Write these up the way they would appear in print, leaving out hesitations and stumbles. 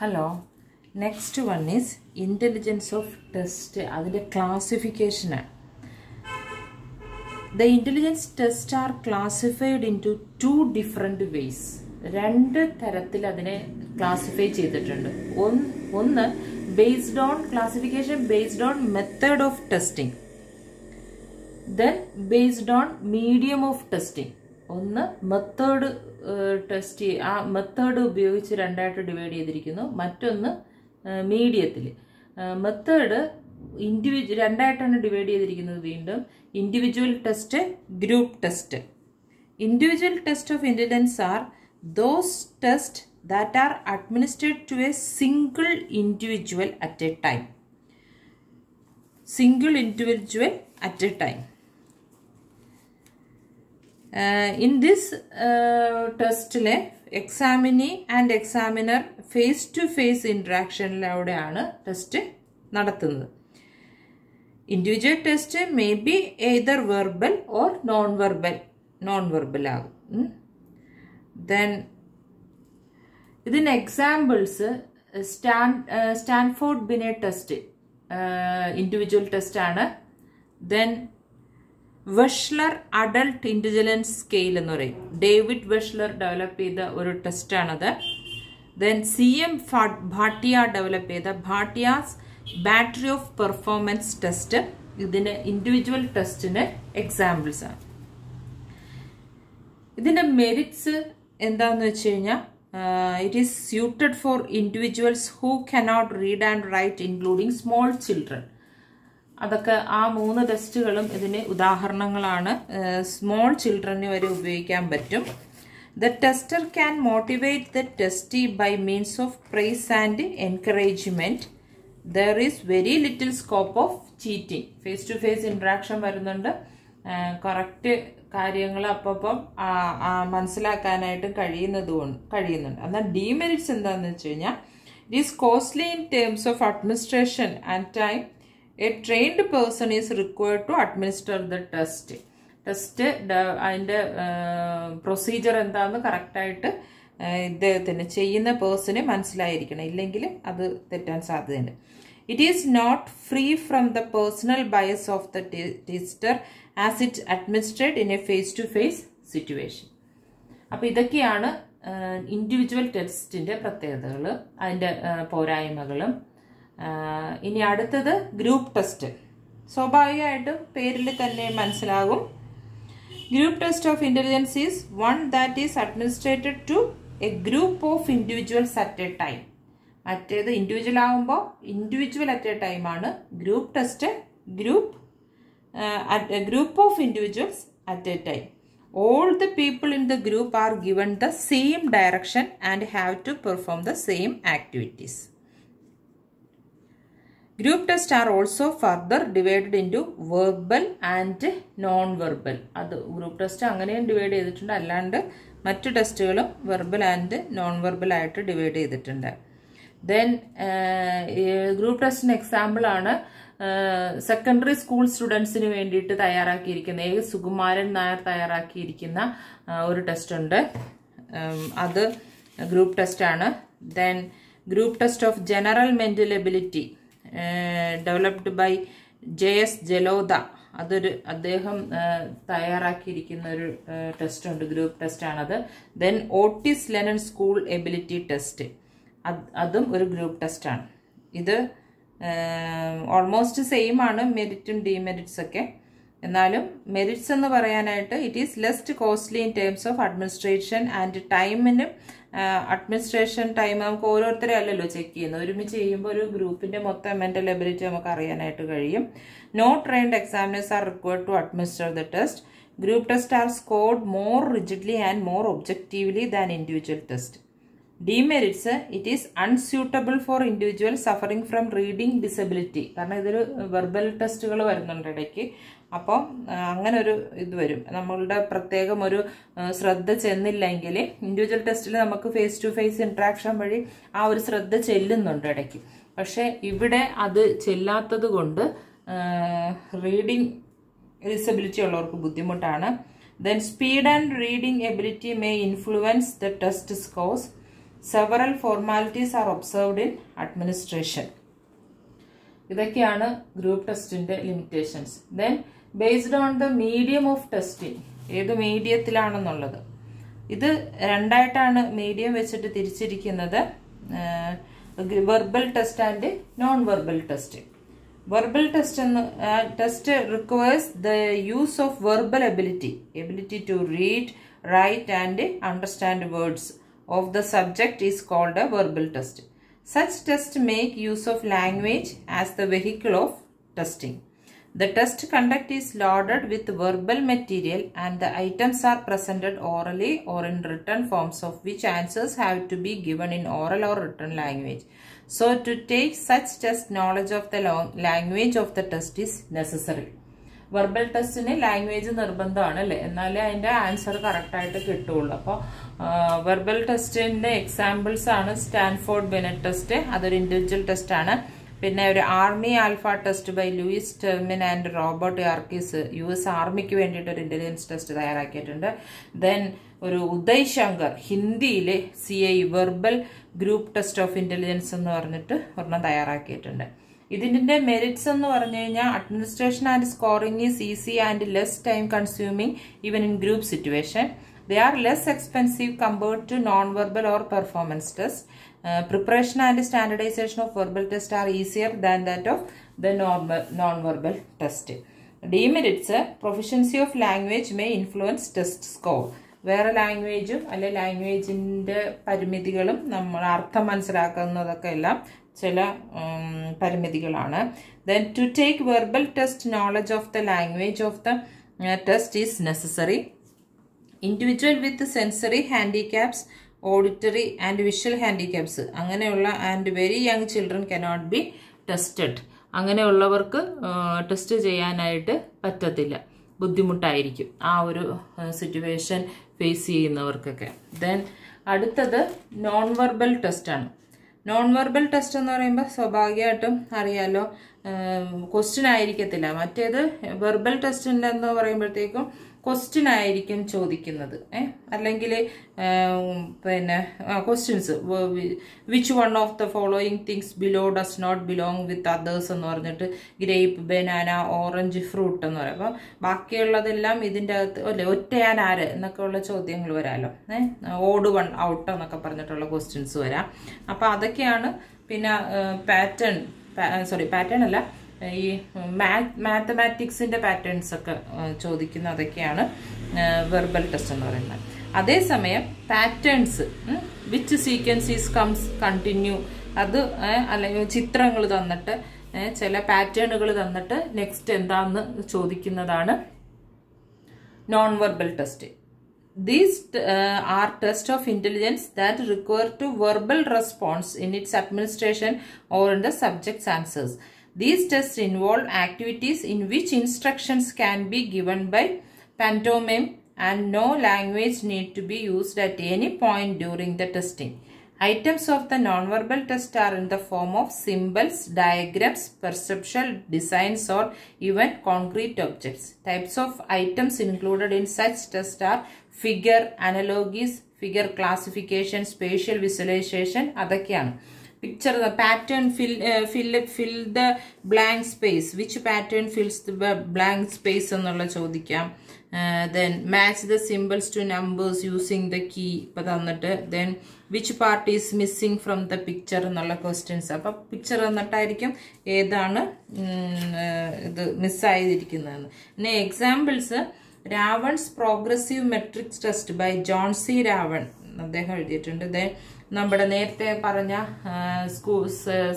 Hello. Next one is intelligence of test. That is classification. The intelligence tests are classified into two different ways. രണ്ട് തരത്തിൽ അതിനെ classify ചെയ്തിട്ടുണ്ട്. ഒന്ന് based on classification based on method of testing. Then based on medium of testing. ഒന്ന് method test ആ method ഉപയോഗിച്ച് രണ്ടായിട്ട് divide ചെയ്തിരിക്കുന്നു. മറ്റൊന്ന് മീഡിയത്തിൽ. മെത്തേഡ് രണ്ടായിട്ടാണ് ഡിവൈഡ് ചെയ്തിരിക്കുന്നത്. വീണ്ടും individual test, group test. Individual test of intelligence are those test that are administered to a single individual at a time. Single individual at a time. In this test, examinee and examiner face-to-face interaction ലാണ് test നടത്തുന്നത്. Individual test may be either verbal or non-verbal ആകും. Then ഇതിന് examples Stanford Binet test individual test ആണ്. Then Wechsler adult intelligence scale എന്ന് പറയും. David Wechsler develop ചെയ്ത ഒരു test ആണത്. ദെൻ CM ഭാട്ടിയ ഡെവലപ്പ് ചെയ്ത ഭാട്ടിയാസ് ബാറ്ററി ഓഫ് പെർഫോമൻസ് ടെസ്റ്റ് ഇതിന് ഇൻഡിവിജ്വൽ ടെസ്റ്റിന് എക്സാമ്പിൾസ് ആണ്. ഇതിന്റെ മെറിറ്റ്സ് എന്താന്ന് വെച്ച് കഴിഞ്ഞാൽ it is suited for individuals who cannot read and write, including small children. അതൊക്കെ ആ മൂന്ന് ടെസ്റ്റുകളും ഇതിന് ഉദാഹരണങ്ങളാണ്. സ്മോൾ ചിൽഡ്രന് വരെ ഉപയോഗിക്കാൻ പറ്റും. The tester can motivate the testee by means of praise and encouragement. There is very little scope of cheating. Face to face interaction വരുന്നുണ്ട്. കറക്റ്റ് കാര്യങ്ങൾ അപ്പം മനസ്സിലാക്കാനായിട്ട് കഴിയുന്നുണ്ട്. എന്നാൽ ഡീമെറിറ്റ്സ് എന്താണെന്ന് വെച്ച് കഴിഞ്ഞാൽ it is costly in terms of administration and time. A trained person is required to administer the test. അതിൻ്റെ പ്രൊസീജിയർ എന്താണെന്ന് കറക്റ്റായിട്ട് ഇദ്ദേഹത്തിന് ചെയ്യുന്ന പേഴ്സണ് മനസ്സിലായിരിക്കണം. ഇല്ലെങ്കിൽ അത് തെറ്റാൻ സാധ്യതയുണ്ട്. It is not free from the personal bias of the tester as it administered in a face-to-face situation. അപ്പോൾ ഇതൊക്കെയാണ് ഇൻഡിവിജ്വൽ ടെസ്റ്റിന്റെ പ്രത്യേകതകൾ, അതിൻ്റെ പോരായ്മകളും. ഇനി അടുത്തത് ഗ്രൂപ്പ് ടെസ്റ്റ്. സ്വാഭാവികമായിട്ടും പേരിൽ തന്നെ മനസ്സിലാകും. Group test of intelligence is one that is administered to a group of individuals at a time. മറ്റേത് ഇൻഡിവിജ്വൽ ആകുമ്പോൾ ഇൻഡിവിജ്വൽ അറ്റ് എ ടൈം ആണ്. Group test group of individuals at a time. All the people in the group are given the same direction and have to perform the same activities. Group tests are also further divided into verbal and non-verbal. അത് group test അങ്ങനെയും divide ചെയ്തിട്ടുണ്ട്. അല്ലാണ്ട് മറ്റു ടെസ്റ്റുകളും verbal and non verbal ആയിട്ട് divide ചെയ്തിട്ടുണ്ട്. Then group ടെസ്റ്റിന് example ആണ് സെക്കൻഡറി സ്കൂൾ സ്റ്റുഡൻസിന് വേണ്ടിയിട്ട് തയ്യാറാക്കിയിരിക്കുന്ന സുകുമാരൻ നായർ തയ്യാറാക്കിയിരിക്കുന്ന ഒരു ടെസ്റ്റ് ഉണ്ട്. അത് ഗ്രൂപ്പ് ടെസ്റ്റ് ആണ്. Then group test of general mental ability developed by JS Jalota. അദ്ദേഹം തയ്യാറാക്കിയിരിക്കുന്ന ഒരു ടെസ്റ്റ് ഉണ്ട്. ഗ്രൂപ്പ് ടെസ്റ്റ് ആണത്. Then Otis Lennon school ability test, അതും ഒരു ഗ്രൂപ്പ് ടെസ്റ്റ് ആണ്. ഇത് ഓൾമോസ്റ്റ് സെയിം ആണ്, മെറിറ്റും ഡിമെറിറ്റ്സ് ഒക്കെ. എന്നാലും മെറിറ്റ്സ് എന്ന് പറയാനായിട്ട് it is least costly in terms of administration and ടൈമിനും. അഡ്മിനിസ്ട്രേഷൻ ടൈം നമുക്ക് ഓരോരുത്തരെ അല്ലല്ലോ ചെക്ക് ചെയ്യുന്നത്. ഒരുമിച്ച് ചെയ്യുമ്പോൾ ഒരു ഗ്രൂപ്പിന്റെ മൊത്തം മെന്റൽ എബിലിറ്റി നമുക്ക് അറിയാനായിട്ട് കഴിയും. No trained examiners are required to administer the test. Group test are scored more rigidly and more objectively than individual test. Demerits, it is unsuitable for individuals suffering from reading disability. കാരണം ഇതൊരു verbal ടെസ്റ്റുകൾ വരുന്നുണ്ട് ഇടയ്ക്ക്. അപ്പോൾ അങ്ങനെ ഒരു ഇത് വരും. നമ്മളുടെ പ്രത്യേകം ഒരു ശ്രദ്ധ ചെന്നില്ലെങ്കിൽ ഇൻഡിവിജ്വൽ ടെസ്റ്റിൽ നമുക്ക് ഫേസ് ടു ഫേസ് ഇന്ററാക്ഷൻ വഴി ആ ഒരു ശ്രദ്ധ ചെല്ലുന്നുണ്ട് ഇടയ്ക്ക്. പക്ഷെ ഇവിടെ അത് ചെല്ലാത്തത് കൊണ്ട് റീഡിംഗ് ഡിസബിലിറ്റി ഉള്ളവർക്ക് ബുദ്ധിമുട്ടാണ്. Then speed and reading ability may influence the test scores. Several formalities are observed in administration. ഇതൊക്കെയാണ് ഗ്രൂപ്പ് ടെസ്റ്റിന്റെ limitations. Then based on the medium of testing, ഏത് മീഡിയത്തിലാണെന്നുള്ളത്. ഇത് രണ്ടായിട്ടാണ് മീഡിയം വെച്ചിട്ട് തിരിച്ചിരിക്കുന്നത്, verbal test and non verbal test. Verbal test requires the use of verbal ability to read, write and understand words of the subject is called a verbal test. Such tests make use of language as the vehicle of testing. The test conduct is loaded with verbal material and the items are presented orally or in written forms, of which answers have to be given in oral or written language. So to take such test, knowledge of the language of the test is necessary. Verbal ടെസ്റ്റിന് language നിർബന്ധമാണ് അല്ലേ, എന്നാലേ അതിൻ്റെ answer കറക്റ്റായിട്ട് കിട്ടുള്ളൂ. അപ്പോൾ verbal ടെസ്റ്റിൻ്റെ examples ആണ് സ്റ്റാൻഫോർഡ് ബെനറ്റ് ടെസ്റ്റ്, അതൊരു ഇൻഡിവിജ്വൽ ടെസ്റ്റ് ആണ്. പിന്നെ ഒരു army alpha test by Louis Terman and Robert Yerkes, US ആർമിക്ക് വേണ്ടിയിട്ട് ഒരു ഇന്റലിജൻസ് ടെസ്റ്റ് തയ്യാറാക്കിയിട്ടുണ്ട്. ദെൻ ഒരു ഉദയ് ശങ്കർ ഹിന്ദിയിലെ CI verbal group test of intelligence എന്ന് പറഞ്ഞിട്ട് ഒരെണ്ണം തയ്യാറാക്കിയിട്ടുണ്ട്. ഇതിന്റെ മെറിറ്റ്സ് എന്ന് പറഞ്ഞു കഴിഞ്ഞാൽ administration and scoring is easy and less time consuming even in group situation. They are less expensive compared to non-verbal or performance tests. Preparation and standardization of verbal tests are easier than that of the non-verbal test. Demerits, proficiency of language may influence test score. വേറെ ലാംഗ്വേജും അല്ലെ ലാംഗ്വേജിന്റെ പരിമിതികളും നമ്മൾ അർത്ഥം മനസ്സിലാക്കുന്നതൊക്കെ എല്ലാം ചില പരിമിതികളാണ്. Then to take verbal test, knowledge of the language of the test is necessary. Individual with sensory handicaps, auditory and visual handicaps അങ്ങനെയുള്ള and very young children cannot be tested. അങ്ങനെയുള്ളവർക്ക് test ചെയ്യാനായിട്ട് പറ്റത്തില്ല, ബുദ്ധിമുട്ടായിരിക്കും ആ ഒരു സിറ്റുവേഷൻ ഫേസ് ചെയ്യുന്നവർക്കൊക്കെ. ദെൻ അടുത്തത് non verbal ടെസ്റ്റാണ്. Non verbal test എന്ന് പറയുമ്പോൾ സ്വാഭാവികമായിട്ടും അറിയാലോ ക്വസ്റ്റ്യൻ ആയിരിക്കത്തില്ല. മറ്റേത് വെർബൽ ടെസ്റ്റിൻ്റെ എന്ന് പറയുമ്പോഴത്തേക്കും ക്വസ്റ്റ്യൻ ആയിരിക്കും ചോദിക്കുന്നത്, അല്ലെങ്കിൽ പിന്നെ questions which one of the following things below does not belong with others എന്ന് പറഞ്ഞിട്ട് ഗ്രേപ്പ്, ബനാന, ഓറഞ്ച്, ഫ്രൂട്ട് എന്ന് പറയും. അപ്പം ബാക്കിയുള്ളതെല്ലാം ഇതിൻ്റെ അകത്ത് അല്ലെ ഒറ്റയാൻ ആര് എന്നൊക്കെ ഉള്ള ചോദ്യങ്ങൾ വരാമല്ലോ, ഓഡ് വൺ ഔട്ട് എന്നൊക്കെ പറഞ്ഞിട്ടുള്ള ക്വസ്റ്റ്യൻസ് വരാം. അപ്പം അതൊക്കെയാണ്. പിന്നെ പാറ്റേൺ അല്ല, ഈ മാത്തമാറ്റിക്സിന്റെ പാറ്റേൺസ് ഒക്കെ ചോദിക്കുന്ന അതൊക്കെയാണ് വെർബൽ ടെസ്റ്റ് എന്ന് പറയുന്നത്. അതേസമയം patterns which sequences comes continue, അത് അല്ലെങ്കിൽ ചിത്രങ്ങൾ തന്നിട്ട് ചില പാറ്റേണുകൾ തന്നിട്ട് നെക്സ്റ്റ് എന്താന്ന് ചോദിക്കുന്നതാണ് non verbal test. These are tests of intelligence that require to verbal response in its administration or in the subject's answers. These tests involve activities in which instructions can be given by pantomime and no language need to be used at any point during the testing. Items of the non-verbal test are in the form of symbols, diagrams, perceptual designs or even concrete objects. Types of items included in such tests are figure, analogies, figure classification, spatial visualization. അതൊക്കെയാണ്. Picture the pattern, fill the blank space. Which pattern fills the blank space എന്നുള്ള ചോദിക്കാം. Then match the symbols to numbers using the key. ഇപ്പം തന്നിട്ട് then which part is missing from the picture എന്നുള്ള questions. അപ്പം picture തന്നിട്ടായിരിക്കും ഏതാണ് ഇത് മിസ്സായിരിക്കുന്നതെന്ന്. പിന്നെ examples Raven's progressive matrix test by John C Raven അദ്ദേഹം എഴുതിയിട്ടുണ്ട്. ദെൻ നമ്മുടെ നേരത്തെ പറഞ്ഞ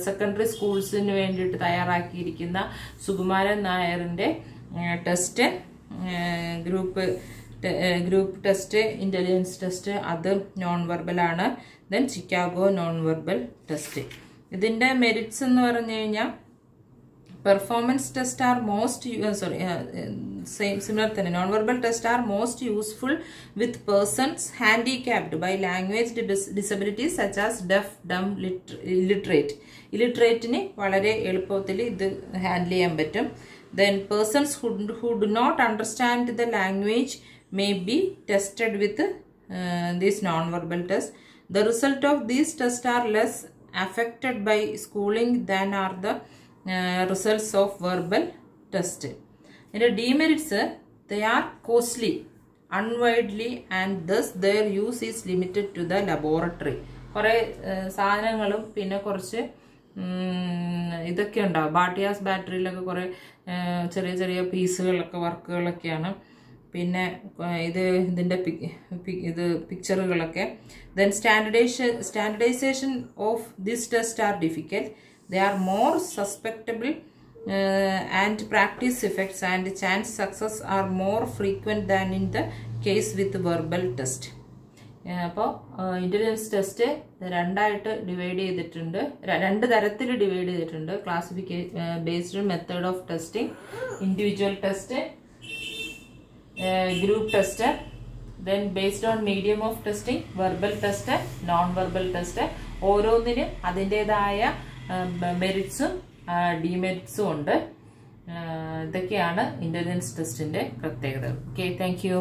സെക്കൻഡറി സ്കൂൾസിന് വേണ്ടിയിട്ട് തയ്യാറാക്കിയിരിക്കുന്ന സുകുമാരൻ നായറിൻ്റെ test, group test, intelligence test, അത് നോൺ വെർബലാണ്. Then Chicago non verbal test. ഇതിൻ്റെ മെറിറ്റ്സ് എന്ന് പറഞ്ഞു കഴിഞ്ഞാൽ performance tests are most similar തന്നെ. non-verbal tests are most useful with persons handicapped by language disabilities such as deaf, dumb, illiterate-ന് വളരെ എളുപ്പത്തിൽ ഇത് ഹാൻഡിൽ ചെയ്യാൻ പറ്റും. Then persons who do not understand the language may be tested with this non-verbal test. The result of these tests are less affected by schooling than are the results of verbal test. In the demerits, they are costly, unwidely, and thus their use is limited to the laboratory. കുറേ സാധനങ്ങളും പിന്നെ കുറച്ച് ഇതൊക്കെ ഉണ്ടാവും. ബാട്ടിയാസ് ബാറ്ററിയിലൊക്കെ കുറേ ചെറിയ ചെറിയ പീസുകളൊക്കെ വർക്കുകളൊക്കെയാണ്. പിന്നെ ഇതിൻ്റെ പിക്ചറുകളൊക്കെ. Then standardization of this test are difficult. They are more susceptible and practice effects and chance success are more frequent than in the case with verbal test. അപ്പോൾ ഇൻ്റലിജൻസ് ടെസ്റ്റ് രണ്ടായിട്ട് ഡിവൈഡ് ചെയ്തിട്ടുണ്ട്, രണ്ട് തരത്തിൽ ഡിവൈഡ് ചെയ്തിട്ടുണ്ട്. Based method of testing, individual test, group test. Then based on medium of testing, verbal test, non verbal test. ഓരോന്നിനും അതിൻ്റെതായ മെറിറ്റ്സും ഡിമെറിറ്റ്സും ഉണ്ട്. ഇതൊക്കെയാണ് ഇൻ്റലിജൻസ് ടെസ്റ്റിൻ്റെ പ്രത്യേകത. Okay, thank you.